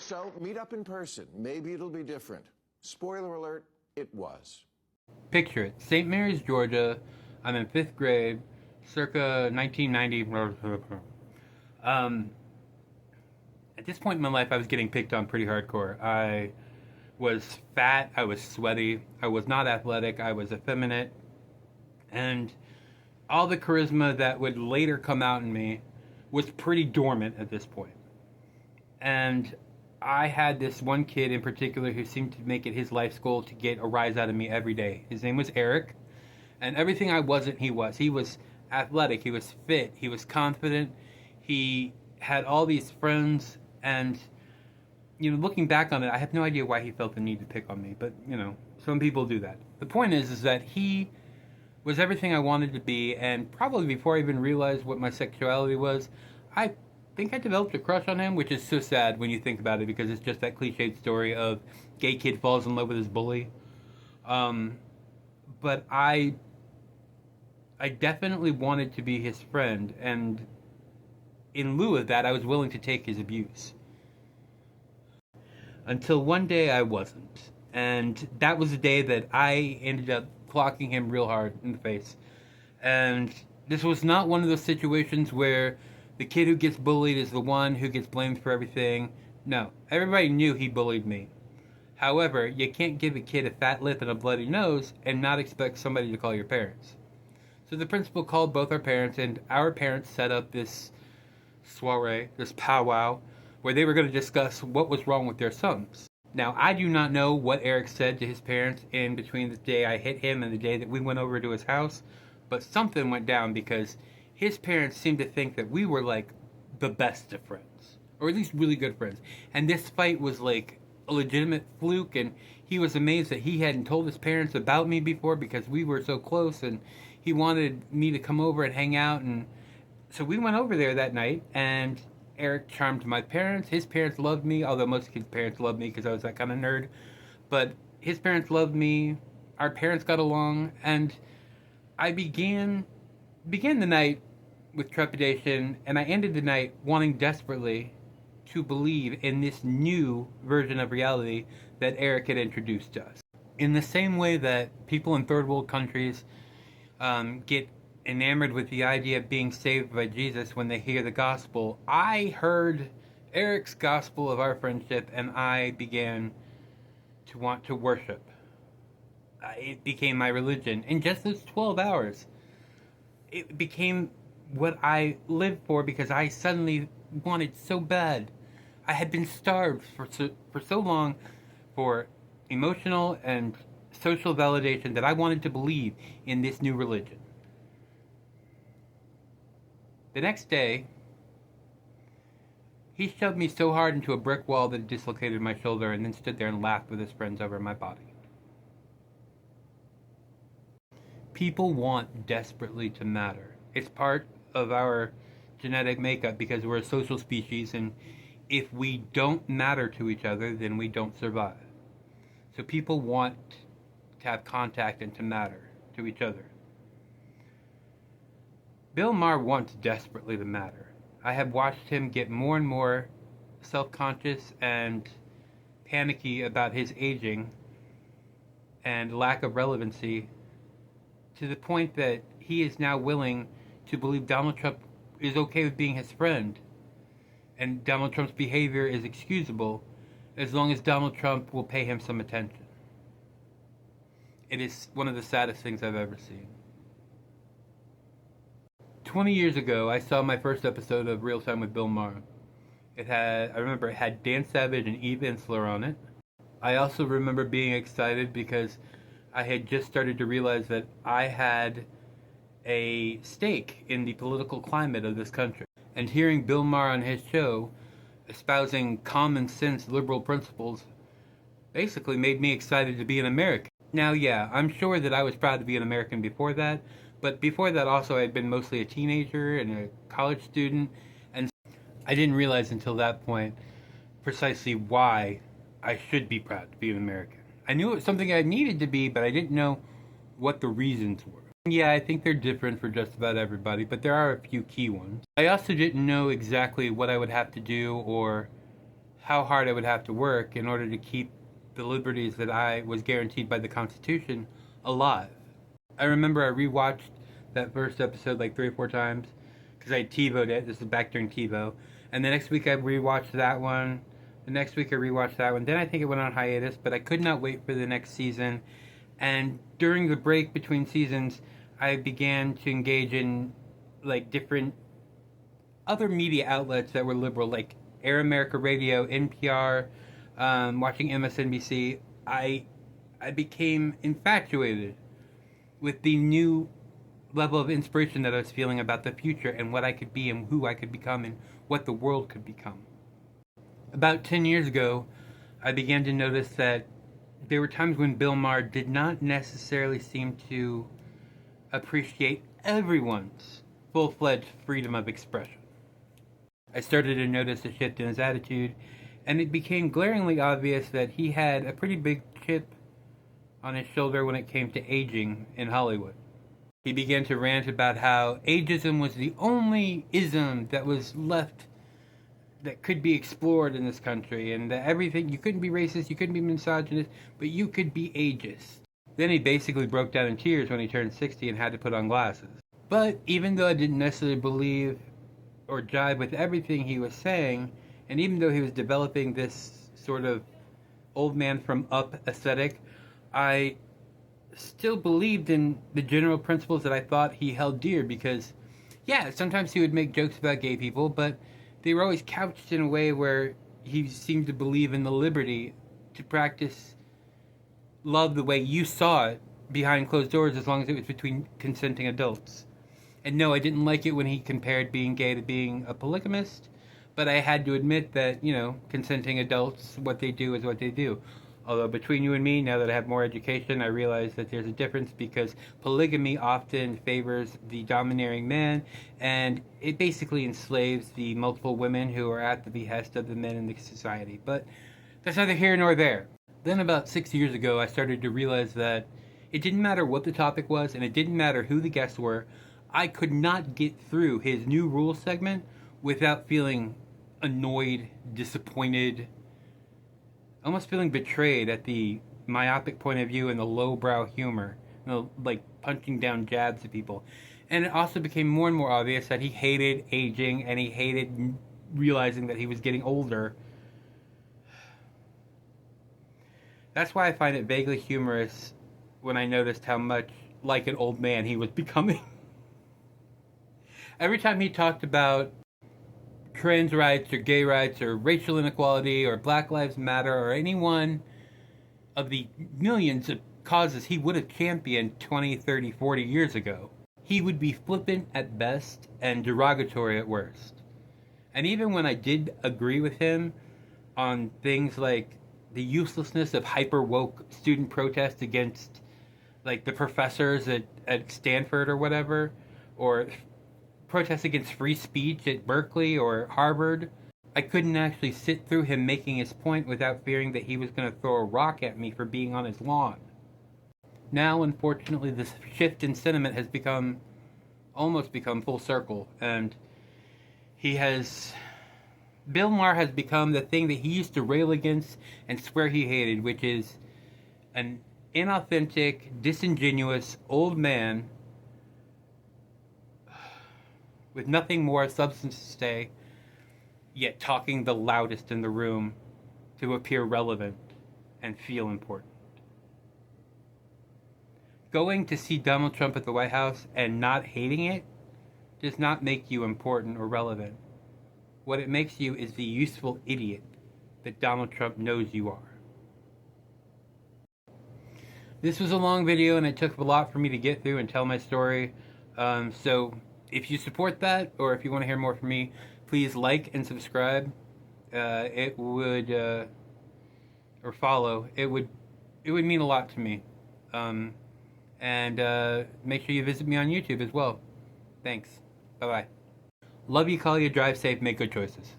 So meet up in person. Maybe it'll be different. Spoiler alert, it was. Picture it. St. Mary's, Georgia. I'm in 5th grade, circa 1990. At this point in my life, I was getting picked on pretty hardcore. I was fat, I was sweaty, I was not athletic, I was effeminate, and all the charisma that would later come out in me was pretty dormant at this point. And I had this one kid in particular who seemed to make it his life's goal to get a rise out of me every day. His name was Eric, and everything I wasn't, he was. He was athletic, he was fit, he was confident, he had all these friends, and, you know, looking back on it, I have no idea why he felt the need to pick on me, but, you know, some people do that. The point is that he was everything I wanted to be, and probably before I even realized what my sexuality was, I think I developed a crush on him, which is so sad when you think about it, because it's just that cliched story of gay kid falls in love with his bully. But I definitely wanted to be his friend, and in lieu of that, I was willing to take his abuse. Until one day I wasn't. And that was the day that I ended up clocking him real hard in the face. And this was not one of those situations where the kid who gets bullied is the one who gets blamed for everything. No, everybody knew he bullied me. However, you can't give a kid a fat lip and a bloody nose and not expect somebody to call your parents. So the principal called both our parents, and our parents set up this soiree, this powwow, where they were going to discuss what was wrong with their sons. Now, I do not know what Eric said to his parents in between the day I hit him and the day that we went over to his house, but something went down because his parents seemed to think that we were like the best of friends, or at least really good friends. And this fight was like a legitimate fluke, and he was amazed that he hadn't told his parents about me before because we were so close, and he wanted me to come over and hang out. And so we went over there that night, and Eric charmed my parents. His parents loved me, although most kids' parents loved me because I was that kind of nerd. But his parents loved me. Our parents got along, and I began the night with trepidation, and I ended the night wanting desperately to believe in this new version of reality that Eric had introduced to us. In the same way that people in third world countries get enamored with the idea of being saved by Jesus when they hear the gospel, I heard Eric's gospel of our friendship, and I began to want to worship. It became my religion. In just those 12 hours, it became what I lived for because I suddenly wanted so bad. I had been starved for so long for emotional and social validation that I wanted to believe in this new religion. The next day, he shoved me so hard into a brick wall that it dislocated my shoulder, and then stood there and laughed with his friends over my body. People want desperately to matter. It's part of our genetic makeup because we're a social species, and if we don't matter to each other, then we don't survive. So people want to have contact and to matter to each other. Bill Maher wants desperately to matter. I have watched him get more and more self-conscious and panicky about his aging and lack of relevancy, to the point that he is now willing to believe Donald Trump is okay with being his friend, and Donald Trump's behavior is excusable as long as Donald Trump will pay him some attention. It is one of the saddest things I've ever seen. 20 years ago, I saw my first episode of Real Time with Bill Maher. I remember it had Dan Savage and Eve Ensler on it. I also remember being excited because I had just started to realize that I had a stake in the political climate of this country. And hearing Bill Maher on his show espousing common sense liberal principles basically made me excited to be an American. Now, yeah, I'm sure that I was proud to be an American before that, but before that also I had been mostly a teenager and a college student, and I didn't realize until that point precisely why I should be proud to be an American. I knew it was something I needed to be, but I didn't know what the reasons were. Yeah, I think they're different for just about everybody, but there are a few key ones. I also didn't know exactly what I would have to do or how hard I would have to work in order to keep the liberties that I was guaranteed by the Constitution alive. I remember I rewatched that first episode like 3 or 4 times because I TiVo'd it. This is back during TiVo. And the next week I rewatched that one. The next week I rewatched that one. Then I think it went on hiatus, but I could not wait for the next season. And during the break between seasons, I began to engage in like different other media outlets that were liberal, like Air America Radio, NPR, watching MSNBC. I became infatuated with the new level of inspiration that I was feeling about the future and what I could be and who I could become and what the world could become. About 10 years ago, I began to notice that there were times when Bill Maher did not necessarily seem to appreciate everyone's full-fledged freedom of expression. I started to notice a shift in his attitude, and it became glaringly obvious that he had a pretty big chip on his shoulder when it came to aging in Hollywood. He began to rant about how ageism was the only ism that was left that could be explored in this country, and that everything, you couldn't be racist, you couldn't be misogynist, but you could be ageist. Then he basically broke down in tears when he turned 60 and had to put on glasses. But even though I didn't necessarily believe or jive with everything he was saying, and even though he was developing this sort of old man from Up aesthetic, I still believed in the general principles that I thought he held dear, because, yeah, sometimes he would make jokes about gay people, but they were always couched in a way where he seemed to believe in the liberty to practice love the way you saw it behind closed doors, as long as it was between consenting adults. And no, I didn't like it when he compared being gay to being a polygamist, but I had to admit that, consenting adults, what they do is what they do. Although between you and me, now that I have more education, I realize that there's a difference, because polygamy often favors the domineering man, and it basically enslaves the multiple women who are at the behest of the men in the society. But that's neither here nor there. Then about 6 years ago, I started to realize that it didn't matter what the topic was, and it didn't matter who the guests were. I could not get through his new rules segment without feeling annoyed, disappointed, almost feeling betrayed at the myopic point of view and the lowbrow humor, like punching down jabs at people. And it also became more and more obvious that he hated aging, and he hated realizing that he was getting older. That's why I find it vaguely humorous when I noticed how much like an old man he was becoming. Every time he talked about trans rights or gay rights or racial inequality or Black Lives Matter or any one of the millions of causes he would have championed 20, 30, 40 years ago, he would be flippant at best and derogatory at worst. And even when I did agree with him on things like the uselessness of hyper-woke student protests against like the professors at Stanford or whatever, or protests against free speech at Berkeley or Harvard, I couldn't actually sit through him making his point without fearing that he was going to throw a rock at me for being on his lawn. Now, unfortunately, this shift in sentiment has almost become full circle, and Bill Maher has become the thing that he used to rail against and swear he hated, which is an inauthentic, disingenuous old man with nothing more substance to say, yet talking the loudest in the room to appear relevant and feel important. Going to see Donald Trump at the White House and not hating it does not make you important or relevant. What it makes you is the useful idiot that Donald Trump knows you are. This was a long video, and it took a lot for me to get through and tell my story. So if you support that, or if you want to hear more from me, please like and subscribe. It would, or follow. It would mean a lot to me. And make sure you visit me on YouTube as well. Thanks. Bye-bye. Love you, call you, drive safe, make good choices.